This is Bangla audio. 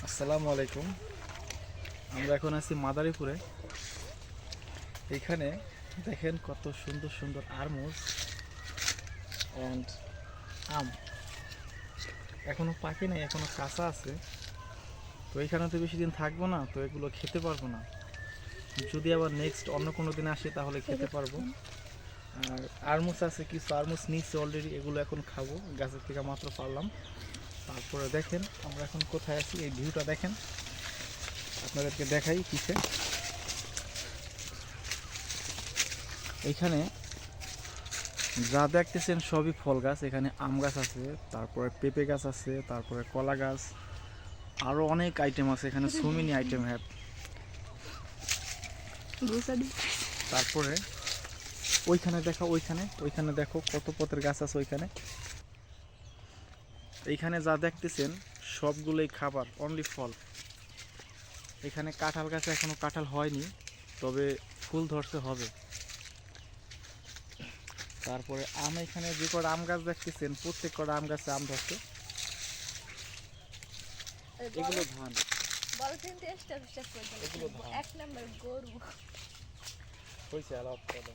আসসালামু আলাইকুম। আমরা এখন আছি মাদারীপুরে। এখানে দেখেন কত সুন্দর সুন্দর আরমুজ অ্যান্ড আম এখনো পাকে নাই, এখনো কাঁচা আছে। তো এখানে তো বেশি দিন থাকবো না, তো এগুলো খেতে পারবো না। যদি আবার নেক্সট অন্য কোনো দিন আসে তাহলে খেতে পারবো। আর আরমুজ আছে, কিছু আরমুজ নিচ্ছে অলরেডি, এগুলো এখন খাবো, গাছের থেকে মাত্র পারলাম। তারপরে দেখেন আমরা এখন কোথায় আছি, এই ভিউটা দেখেন, আপনাদেরকে দেখাই পিছে। এইখানে যা দেখতেছেন সবই ফল গাছ। এখানে আম গাছ আছে, তারপরে পেঁপে গাছ আছে, তারপরে কলা গাছ, আরো অনেক আইটেম আছে এখানে, সো মেনি আইটেম হ্যাভ। তারপরে ওইখানে দেখো, ওইখানে ওইখানে দেখো কত পথের গাছ আছে ওইখানে। এইখানে যা দেখতেছেন সবগুলোই খাবার, অনলি ফল। এখানে কাঁঠাল গাছে এখনো কাঁঠাল হয়নি, তবে ফুল ধরতে হবে। তারপরে আম, এখানে যে কটা আম গাছ দেখতেছেন প্রত্যেক কটা আম গাছে আম ধরছে। এগুলো ধান, এগুলো ধান হয়েছে আলাদা।